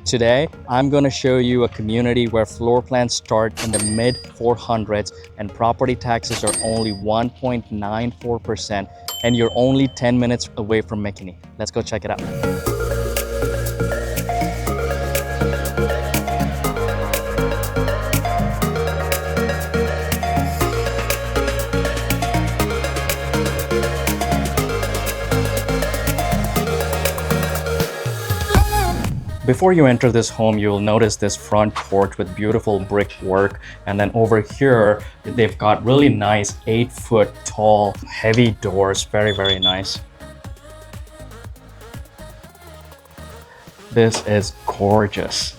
Today, I'm going to show you a community where floor plans start in the mid 400s and property taxes are only 1.94%, and you're only 10 minutes away from McKinney. Let's go check it out. Before you enter this home, you'll notice this front porch with beautiful brickwork. And then over here, they've got really nice 8-foot tall, heavy doors. Very, very nice. This is gorgeous.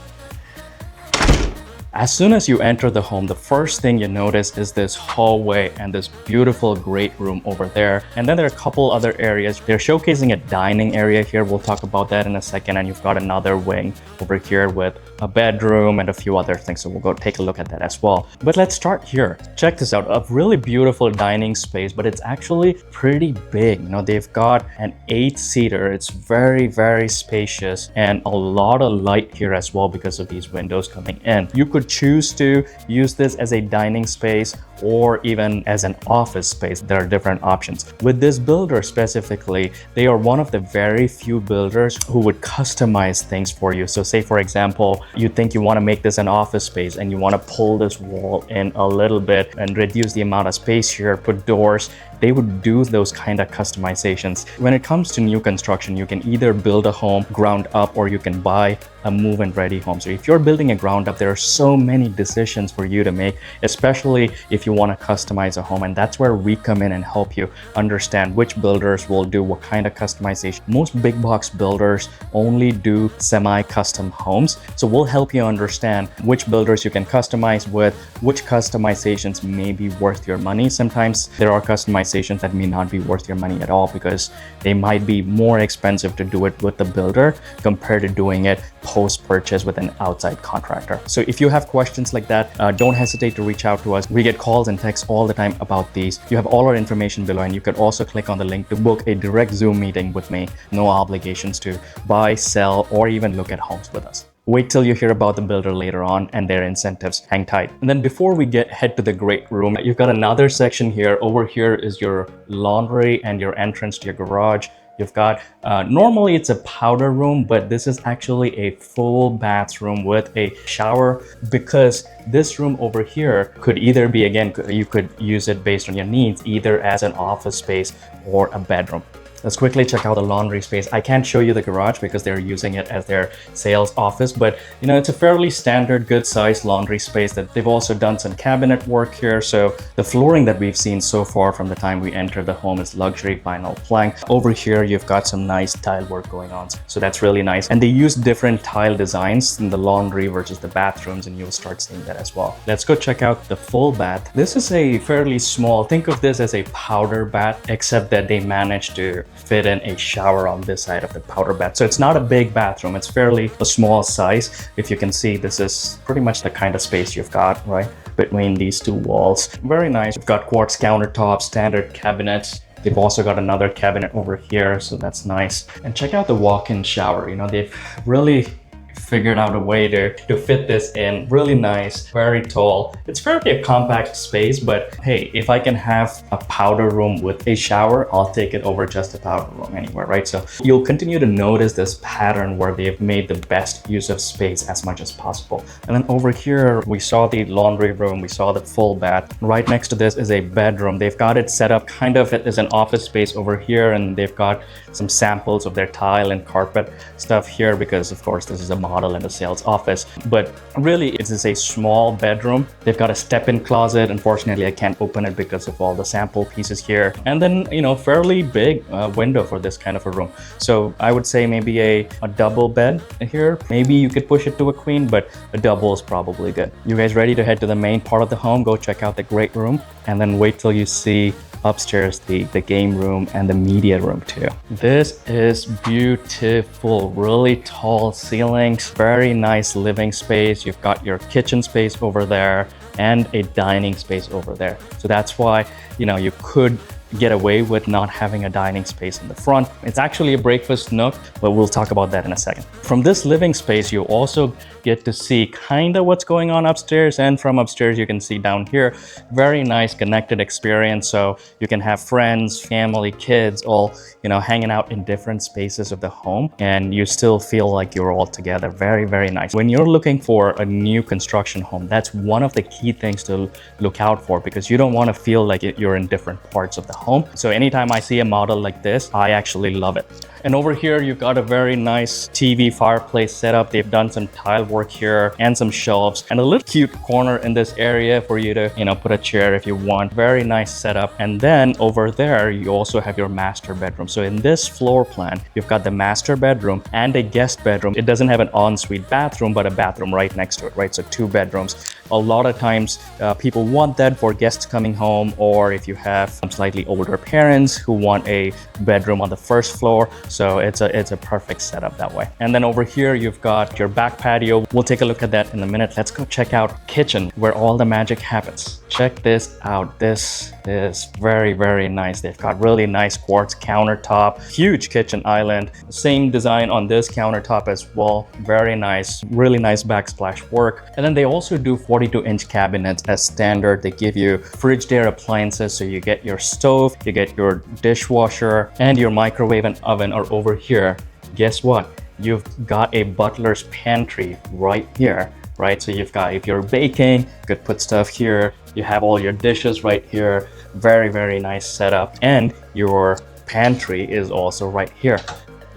As soon as you enter the home, the first thing you notice is this hallway and this beautiful great room over there. And then there are a couple other areas. They're showcasing a dining area here. We'll talk about that in a second. And you've got another wing over here with a bedroom and a few other things. So we'll go take a look at that as well. But let's start here. Check this out. A really beautiful dining space, but it's actually pretty big. You know, they've got an 8-seater. It's very, very spacious and a lot of light here as well because of these windows coming in. You could choose to use this as a dining space or even as an office space. There are different options. With this builder specifically, they are one of the very few builders who would customize things for you. So say, for example, you think you want to make this an office space and you want to pull this wall in a little bit and reduce the amount of space here, put doors. They would do those kind of customizations. When it comes to new construction, you can either build a home ground up or you can buy a move-in ready home. So if you're building a ground up, there are so many decisions for you to make, especially if you want to customize a home. And that's where we come in and help you understand which builders will do what kind of customization. Most big box builders only do semi-custom homes. So we'll help you understand which builders you can customize with, which customizations may be worth your money. Sometimes there are customizations that may not be worth your money at all because they might be more expensive to do it with the builder compared to doing it post-purchase with an outside contractor. So if you have questions like that, don't hesitate to reach out to us. We get calls and texts all the time about these. You have all our information below, and you can also click on the link to book a direct Zoom meeting with me. No obligations to buy, sell, or even look at homes with us. Wait till you hear about the builder later on and their incentives. Hang tight. And then before we head to the great room, you've got another section here. Over here is your laundry and your entrance to your garage. You've got, normally it's a powder room, but this is actually a full bathroom with a shower, because this room over here could either be, again, you could use it based on your needs, either as an office space or a bedroom. Let's quickly check out the laundry space. I can't show you the garage because they're using it as their sales office, but you know, it's a fairly standard, good sized laundry space that they've also done some cabinet work here. So the flooring that we've seen so far from the time we entered the home is luxury vinyl plank. Over here, you've got some nice tile work going on. So that's really nice. And they use different tile designs in the laundry versus the bathrooms, and you'll start seeing that as well. Let's go check out the full bath. This is a fairly small, think of this as a powder bath, except that they managed to fit in a shower on this side of the powder bath. So it's not a big bathroom, it's fairly a small size. If you can see, this is pretty much the kind of space you've got right between these two walls. Very nice. You've got quartz countertops, standard cabinets. They've also got another cabinet over here, so that's nice. And check out the walk-in shower. You know, they've really figured out a way to fit this in. Really nice, very tall. It's fairly a compact space, but hey, if I can have a powder room with a shower, I'll take it over just a powder room anywhere, right? So you'll continue to notice this pattern where they've made the best use of space as much as possible. And then over here, we saw the laundry room, we saw the full bath. Right next to this is a bedroom. They've got it set up kind of as an office space over here, and they've got some samples of their tile and carpet stuff here because, of course, this is a model in the sales office. But really, it is a small bedroom. They've got a step-in closet. Unfortunately, I can't open it because of all the sample pieces here. And then, you know, fairly big window for this kind of a room. So I would say maybe a double bed here. Maybe you could push it to a queen, but a double is probably good. You guys ready to head to the main part of the home? Go check out the great room, and then wait till you see upstairs the game room and the media room too. This is beautiful, really tall ceilings, very nice living space. You've got your kitchen space over there and a dining space over there. So that's why, you know, you could get away with not having a dining space in the front. It's actually a breakfast nook, but we'll talk about that in a second. From this living space, you also get to see kind of what's going on upstairs, and from upstairs you can see down here. Very nice connected experience, so you can have friends, family, kids all, you know, hanging out in different spaces of the home, and you still feel like you're all together. Very, very nice. When you're looking for a new construction home, that's one of the key things to look out for, because you don't want to feel like you're in different parts of the home. So anytime I see a model like this, I actually love it. And over here, you've got a very nice TV fireplace setup. They've done some tile work here and some shelves and a little cute corner in this area for you to, you know, put a chair if you want. Very nice setup. And then over there, you also have your master bedroom. So in this floor plan, you've got the master bedroom and a guest bedroom. It doesn't have an ensuite bathroom, but a bathroom right next to it, right? So 2 bedrooms. A lot of times people want that for guests coming home, or if you have some slightly older parents who want a bedroom on the first floor. So it's a perfect setup that way. And then over here, you've got your back patio. We'll take a look at that in a minute. Let's go check out kitchen, where all the magic happens. Check this out. This is very, very nice. They've got really nice quartz countertop, huge kitchen island. Same design on this countertop as well. Very nice, really nice backsplash work. And then they also do 42-inch cabinets as standard. They give you Frigidaire appliances, so you get your stove, you get your dishwasher, and your microwave and oven are over here. Guess what? You've got a butler's pantry right here, right? So you've got, if you're baking, you could put stuff here. You have all your dishes right here. Very, very nice setup. And your pantry is also right here.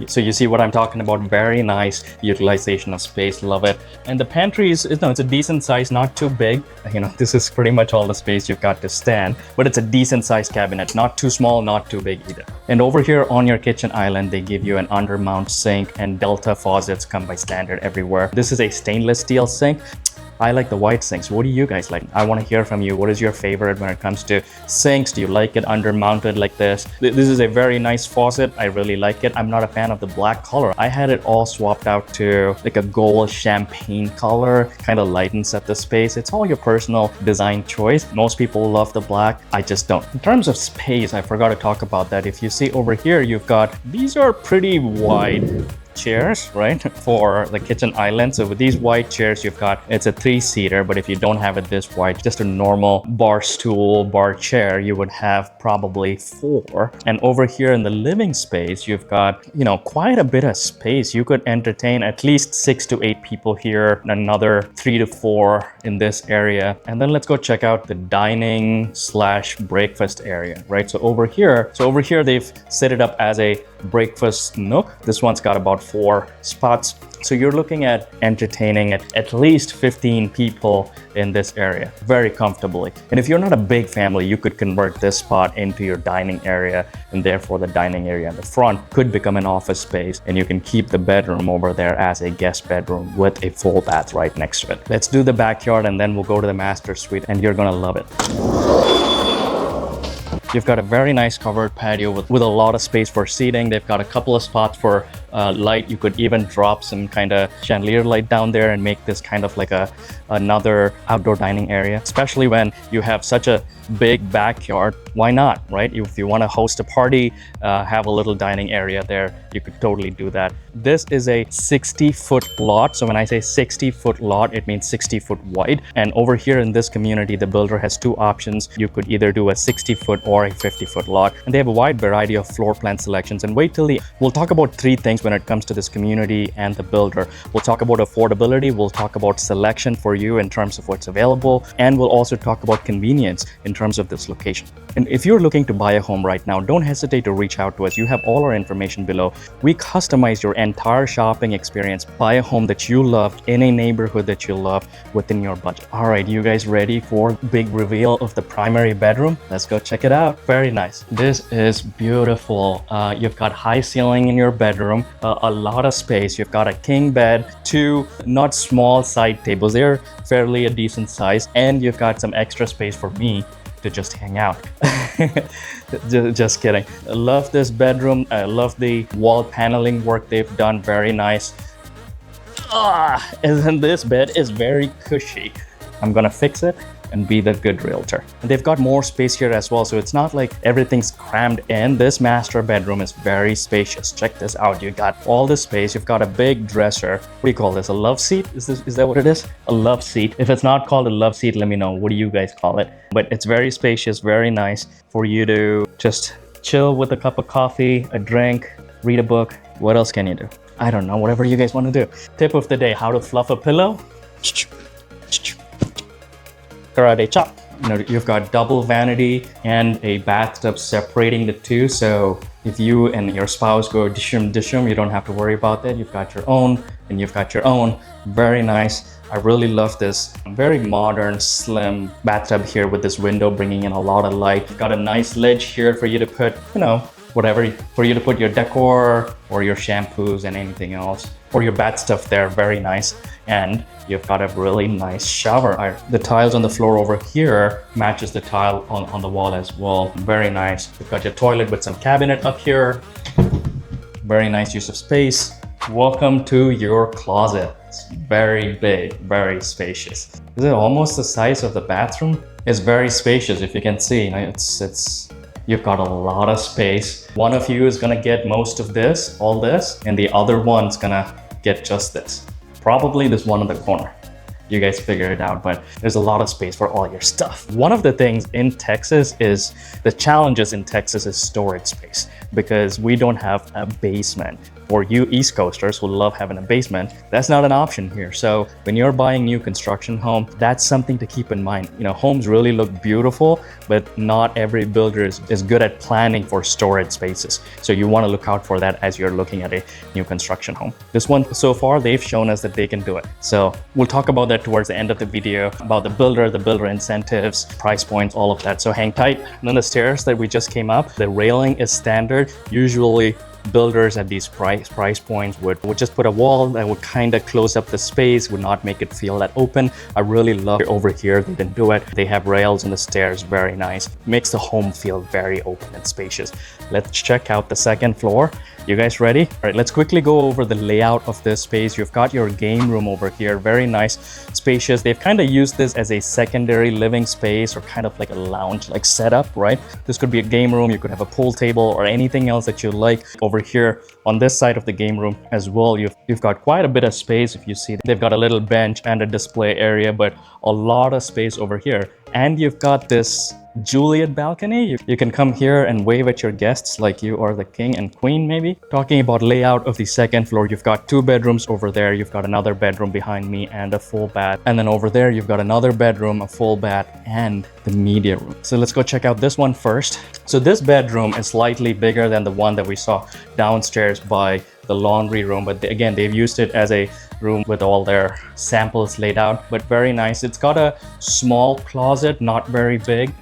So you see what I'm talking about. Very nice utilization of space. Love it. And the pantry is, you know, it's a decent size, not too big. You know, this is pretty much all the space you've got to stand, but it's a decent sized cabinet, not too small, not too big either. And over here on your kitchen island, they give you an undermount sink, and Delta faucets come by standard everywhere. This is a stainless steel sink. I like the white sinks. What do you guys like? I want to hear from you. What is your favorite when it comes to sinks? Do you like it undermounted like this? This is a very nice faucet. I really like it. I'm not a fan of the black color. I had it all swapped out to like a gold champagne color, kind of lightens up the space. It's all your personal design choice. Most people love the black. I just don't. In terms of space, I forgot to talk about that. If you see over here, you've got, these are pretty wide chairs, right, for the kitchen island. So with these wide chairs, you've got, it's a 3-seater, but if you don't have it this wide, just a normal bar stool, bar chair, you would have probably 4. And over here in the living space, you've got, you know, quite a bit of space. You could entertain at least 6 to 8 people here, another 3 to 4 in this area. And then let's go check out the dining / breakfast area, right? So over here they've set it up as a breakfast nook. This one's got about 4 spots. So you're looking at entertaining at least 15 people in this area very comfortably. And if you're not a big family, you could convert this spot into your dining area, and therefore the dining area in the front could become an office space, and you can keep the bedroom over there as a guest bedroom with a full bath right next to it. Let's do the backyard, and then we'll go to the master suite, and you're gonna love it. You've got a very nice covered patio with a lot of space for seating. They've got a couple of spots for light. You could even drop some kind of chandelier light down there and make this kind of like another outdoor dining area, especially when you have such a big backyard. Why not, right? If you want to host a party, have a little dining area there, you could totally do that. This is a 60-foot lot. So when I say 60-foot lot, it means 60 foot wide. And over here in this community, the builder has 2 options. You could either do a 60-foot or a 50-foot lot, and they have a wide variety of floor plan selections. And wait till we'll talk about 3 things when it comes to this community and the builder. We'll talk about affordability, we'll talk about selection for you in terms of what's available, and we'll also talk about convenience in terms of this location. And if you're looking to buy a home right now, don't hesitate to reach out to us. You have all our information below. We customize your entire shopping experience. Buy a home that you love in a neighborhood that you love within your budget. All right, you guys ready for big reveal of the primary bedroom? Let's go check it out. Very nice. This is beautiful. You've got high ceiling in your bedroom, a lot of space. You've got a king bed, 2 not small side tables. They're fairly a decent size, and you've got some extra space for me to just hang out. Just kidding. I love this bedroom. I love the wall paneling work they've done. Very nice. And then this bed is very cushy. I'm gonna fix it and be the good realtor. And they've got more space here as well, so it's not like everything's crammed in. This master bedroom is very spacious. Check this out. You got all this space. You've got a big dresser. What do you call this? A love seat? Is that what it is? A love seat. If it's not called a love seat, let me know. What do you guys call it? But it's very spacious, very nice for you to just chill with a cup of coffee, a drink, read a book. What else can you do? I don't know, whatever you guys want to do. Tip of the day, how to fluff a pillow. Karate chop. You know, you've got double vanity and a bathtub separating the two. So if you and your spouse go dishum, you don't have to worry about that. You've got your own and you've got your own. Very nice. I really love this very modern, slim bathtub here with this window bringing in a lot of light. Got a nice ledge here for you to put, you know, whatever, for you to put your decor or your shampoos and anything else, or your bath stuff there. Very nice. And you've got a really nice shower. The tiles on the floor over here matches the tile on the wall as well. Very nice. You've got your toilet with some cabinet up here. Very nice use of space. Welcome to your closet. It's very big, very spacious. Is it almost the size of the bathroom? It's very spacious, if you can see. You know, you've got a lot of space. One of you is gonna get most of this, all this, and the other one's gonna get just this. Probably this one in the corner. You guys figure it out, but there's a lot of space for all your stuff. One of the things in Texas is, the challenges in Texas is storage space, because we don't have a basement. For you East Coasters who love having a basement, that's not an option here. So when you're buying new construction home, that's something to keep in mind. You know, homes really look beautiful, but not every builder is good at planning for storage spaces. So you want to look out for that as you're looking at a new construction home. This one, so far, they've shown us that they can do it. So we'll talk about that towards the end of the video, about the builder incentives, price points, all of that. So hang tight. And then the stairs that we just came up, the railing is standard. Usually builders at these price points would just put a wall that would kind of close up the space, would not make it feel that open. I really love it over here. They didn't do it. They have rails in the stairs. Very nice. Makes the home feel very open and spacious. Let's check out the second floor. You guys ready? All right, let's quickly go over the layout of this space. You've got your game room over here. Very nice, spacious. They've kind of used this as a secondary living space, or kind of like a lounge like setup, right? This could be a game room. You could have a pool table or anything else that you like. Over here on this side of the game room as well, you've got quite a bit of space. If you see, they've got a little bench and a display area, but a lot of space over here. And you've got this Juliet balcony. You can come here and wave at your guests like you are the king and queen, maybe. Talking about layout of the second floor, you've got 2 bedrooms over there. You've got another bedroom behind me and a full bath. And then over there, you've got another bedroom, a full bath, and the media room. So let's go check out this one first. So this bedroom is slightly bigger than the one that we saw downstairs by the laundry room, but again, they've used it as a room with all their samples laid out, but very nice. It's got a small closet, not very big.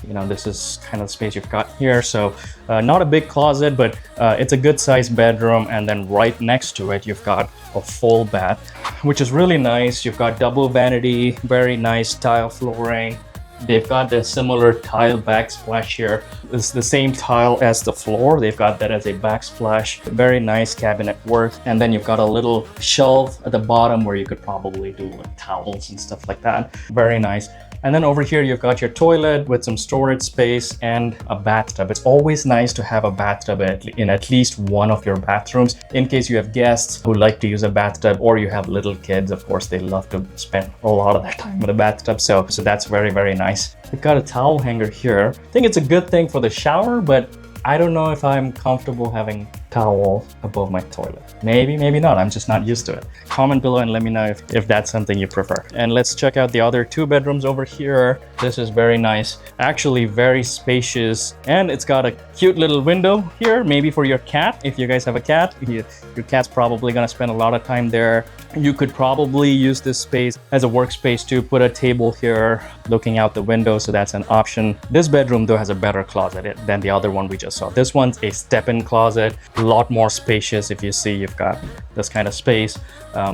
You know, this is kind of the space you've got here. So not a big closet, but it's a good sized bedroom. And then right next to it, you've got a full bath, which is really nice. You've got double vanity, very nice tile flooring. They've got a similar tile backsplash here. It's the same tile as the floor. They've got that as a backsplash. Very nice cabinet work. And then you've got a little shelf at the bottom where you could probably do like towels and stuff like that. Very nice. And then over here, you've got your toilet with some storage space and a bathtub. It's always nice to have a bathtub in at least one of your bathrooms, in case you have guests who like to use a bathtub, or you have little kids. Of course, they love to spend a lot of their time in the bathtub. So that's very, very nice. We've got a towel hanger here. I think it's a good thing for the shower, but I don't know if I'm comfortable having towel above my toilet. Maybe, maybe not. I'm just not used to it. Comment below and let me know if that's something you prefer. And let's check out the other 2 bedrooms over here. This is very nice. Actually very spacious. And it's got a cute little window here, maybe for your cat. If you guys have a cat, your cat's probably gonna spend a lot of time there. You could probably use this space as a workspace to put a table here looking out the window, so that's an option. This bedroom though has a better closet than the other one we just saw. This one's a step-in closet, a lot more spacious. If you see, you've got this kind of space.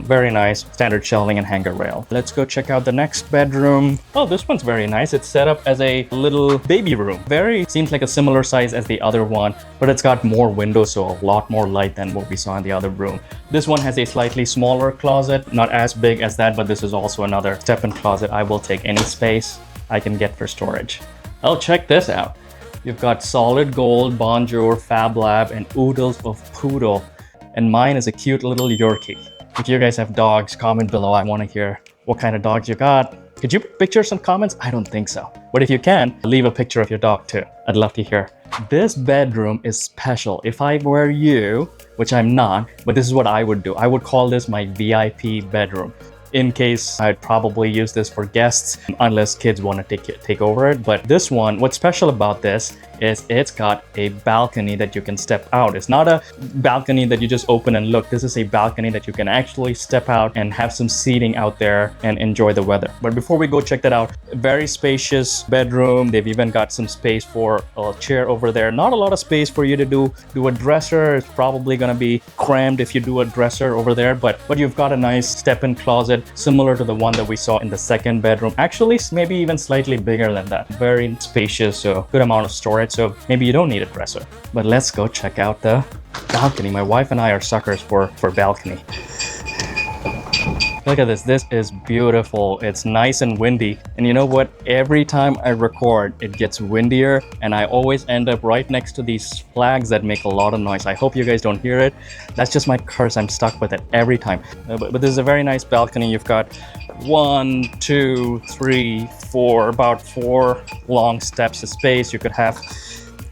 Very nice, standard shelving and hanger rail. Let's go check out the next bedroom. Oh, this one's very nice. It's set up as a little baby room. Seems like a similar size as the other one, but it's got more windows, so a lot more light than what we saw in the other room. This one has a slightly smaller closet, not as big as that, but this is also another step-in closet. I will take any space. I can get for storage. Oh, check this out. You've got solid gold, bonjour, fab lab, and oodles of poodle. And mine is a cute little Yorkie. If you guys have dogs, comment below. I want to hear what kind of dogs you got. Could you picture some comments? I don't think so. But if you can, leave a picture of your dog too. I'd love to hear. This bedroom is special. If I were you, which I'm not, but this is what I would do. I would call this my VIP bedroom. In case I'd probably use this for guests, unless kids want to take over it. But this one, what's special about this is it's got a balcony that you can step out. It's not a balcony that you just open and look. This is a balcony that you can actually step out and have some seating out there and enjoy the weather. But before we go check that out, very spacious bedroom. They've even got some space for a chair over there. Not a lot of space for you to do a dresser. It's probably gonna be crammed if you do a dresser over there, but you've got a nice step-in closet similar to the one that we saw in the second bedroom. Actually, maybe even slightly bigger than that. Very spacious, so good amount of storage. So maybe you don't need a dresser. But let's go check out the balcony. My wife and I are suckers for balcony. Look at this. This is beautiful. It's nice and windy. And you know what? Every time I record, it gets windier, and I always end up right next to these flags that make a lot of noise. I hope you guys don't hear it. That's just my curse. I'm stuck with it every time. But this is a very nice balcony. You've got 1, 2, 3, 4, about 4 long steps of space. You could have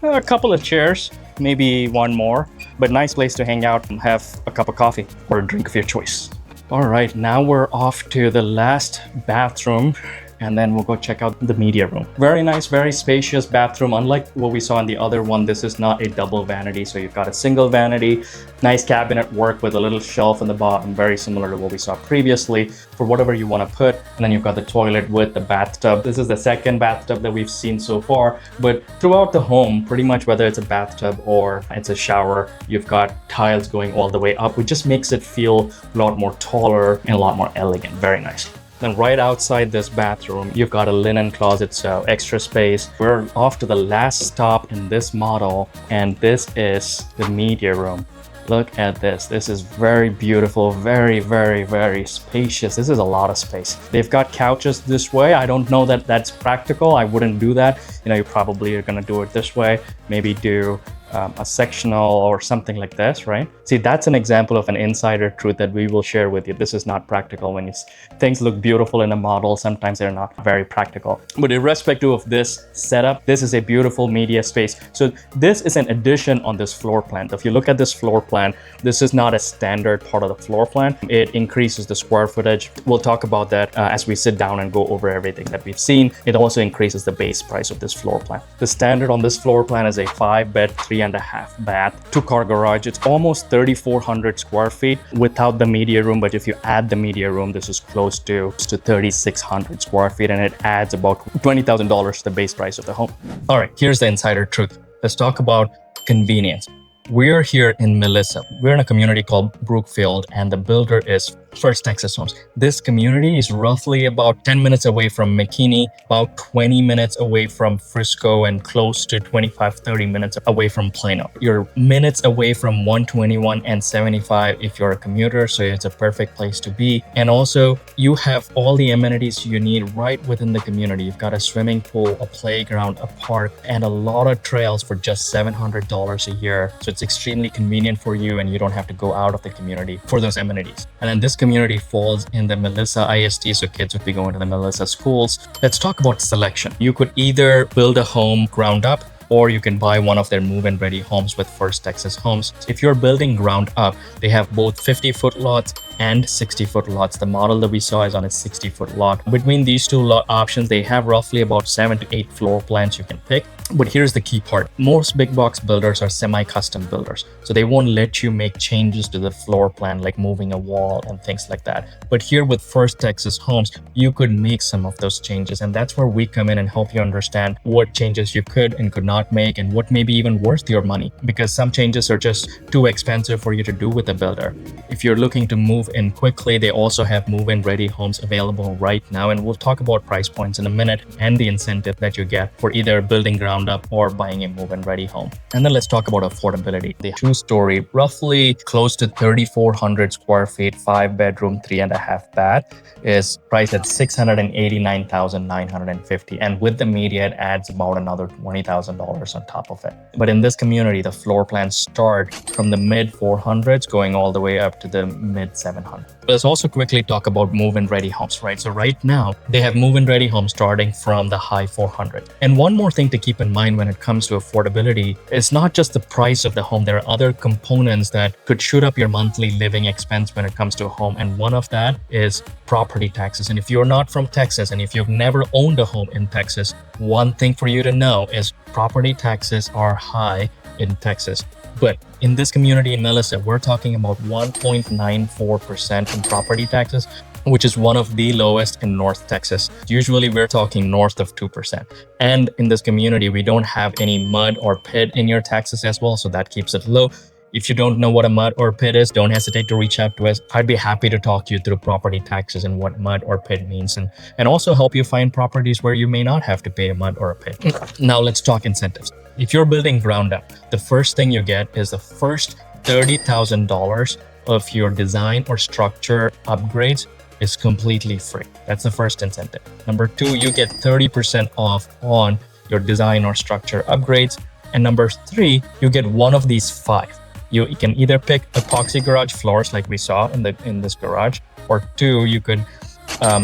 a couple of chairs, maybe one more, but nice place to hang out and have a cup of coffee or a drink of your choice. All right, now we're off to the last bathroom, and then we'll go check out the media room. Very nice, very spacious bathroom. Unlike what we saw in the other one, this is not a double vanity. So you've got a single vanity, nice cabinet work with a little shelf in the bottom, very similar to what we saw previously for whatever you want to put. And then you've got the toilet with the bathtub. This is the second bathtub that we've seen so far, but throughout the home, pretty much whether it's a bathtub or it's a shower, you've got tiles going all the way up, which just makes it feel a lot more taller and a lot more elegant. Very nice. Then right outside this bathroom, you've got a linen closet, so extra space. We're off to the last stop in this model, and this is the media room. Look at this. This is very beautiful, very, very, very spacious. This is a lot of space. They've got couches this way. I don't know that that's practical. I wouldn't do that. You know, you probably are gonna do it this way. Maybe do a sectional or something like this, right? See, that's an example of an insider truth that we will share with you. This is not practical. When things look beautiful in a model, sometimes they're not very practical. But irrespective of this setup, this is a beautiful media space. So this is an addition on this floor plan. If you look at this floor plan, this is not a standard part of the floor plan. It increases the square footage. We'll talk about that as we sit down and go over everything that we've seen. It also increases the base price of this floor plan. The standard on this floor plan is a 5-bed, 3.5 bath, 2-car garage. It's almost 3,400 square feet without the media room, but if you add the media room, this is close to 3,600 square feet, and it adds about $20,000 to the base price of the home. All right, here's the insider truth. Let's talk about convenience. We're here in Melissa. We're in a community called Brookfield, and the builder is First Texas Homes. This community is roughly about 10 minutes away from McKinney, about 20 minutes away from Frisco, and close to 25-30 minutes away from Plano. You're minutes away from 121 and 75 if you're a commuter, so it's a perfect place to be. And also, you have all the amenities you need right within the community. You've got a swimming pool, a playground, a park, and a lot of trails for just $700 a year. So it's extremely convenient for you, and you don't have to go out of the community for those amenities. And then this community falls in the Melissa ISD, so kids would be going to the Melissa schools. Let's talk about selection. You could either build a home ground up, or you can buy one of their move-in ready homes with First Texas Homes. If you're building ground up, they have both 50-foot lots and 60-foot lots. The model that we saw is on a 60-foot lot. Between these two lot options, they have roughly about 7 to 8 floor plans you can pick. But here's the key part. Most big box builders are semi-custom builders. So they won't let you make changes to the floor plan, like moving a wall and things like that. But here with First Texas Homes, you could make some of those changes. And that's where we come in and help you understand what changes you could and could not make, and what may be even worth your money, because some changes are just too expensive for you to do with a builder. If you're looking to move in quickly, they also have move-in ready homes available right now. And we'll talk about price points in a minute and the incentive that you get for either building ground ground up or buying a move-in ready home. And then let's talk about affordability. The 2-story, roughly close to 3,400 square feet, 5-bedroom, 3.5 bath is priced at $689,950. And with the media, it adds about another $20,000 on top of it. But in this community, the floor plans start from the mid 400s going all the way up to the mid 700s. Let's also quickly talk about move-in ready homes, right? So right now, they have move-in ready homes starting from the high 400s. And one more thing to keep in mind when it comes to affordability is not just the price of the home. There are other components that could shoot up your monthly living expense when it comes to a home. And one of that is property taxes. And if you're not from Texas and if you've never owned a home in Texas, one thing for you to know is property taxes are high in Texas. But in this community in Melissa, we're talking about 1.94% in property taxes, which is one of the lowest in North Texas. Usually we're talking north of 2%. And in this community, we don't have any mud or pit in your taxes as well, so that keeps it low. If you don't know what a mud or pit is, don't hesitate to reach out to us. I'd be happy to talk you through property taxes and what mud or pit means, and also help you find properties where you may not have to pay a mud or a pit. Now let's talk incentives. If you're building ground up, the first thing you get is the first $30,000 of your design or structure upgrades is completely free. That's the first incentive. Number 2, you get 30% off on your design or structure upgrades. And number 3, you get one of these 5. You can either pick epoxy garage floors like we saw in this garage, or 2, you could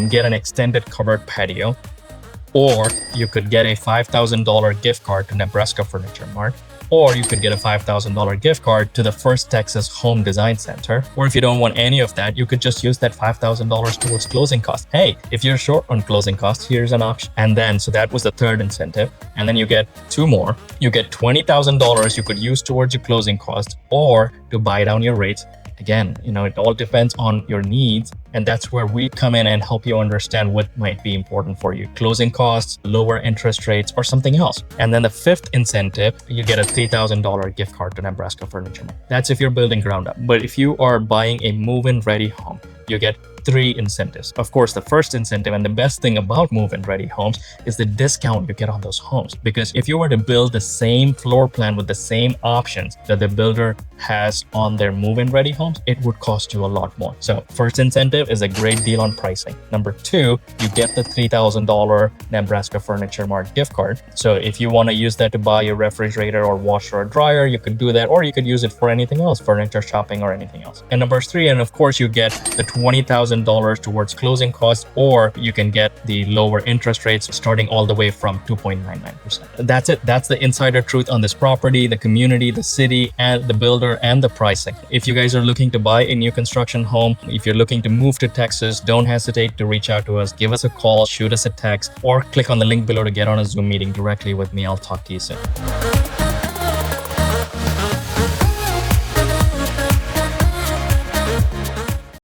get an extended covered patio, or you could get a $5,000 gift card to Nebraska Furniture Mart, or you could get a $5,000 gift card to the First Texas Home Design Center. Or if you don't want any of that, you could just use that $5,000 towards closing costs. Hey, if you're short on closing costs, here's an option. And then, so that was the third incentive. And then you get 2 more. You get $20,000 you could use towards your closing costs or to buy down your rates. Again, it all depends on your needs. And that's where we come in and help you understand what might be important for you. Closing costs, lower interest rates, or something else. And then the 5th incentive, you get a $3,000 gift card to Nebraska Furniture Mart. That's if you're building ground up. But if you are buying a move-in ready home, you get 3 incentives. Of course, the first incentive and the best thing about move-in ready homes is the discount you get on those homes. Because if you were to build the same floor plan with the same options that the builder has on their move-in ready homes, it would cost you a lot more. So first incentive is a great deal on pricing. Number 2, you get the $3,000 Nebraska Furniture Mart gift card. So if you want to use that to buy a refrigerator or washer or dryer, you could do that, or you could use it for anything else, furniture shopping or anything else. And number 3, and of course you get the $20,000 towards closing costs, or you can get the lower interest rates starting all the way from 2.99%. That's it. That's the insider truth on this property, the community, the city, and the builder, and the pricing. If you guys are looking to buy a new construction home, if you're looking to move to Texas, don't hesitate to reach out to us. Give us a call, shoot us a text, or click on the link below to get on a Zoom meeting directly with me. I'll talk to you soon.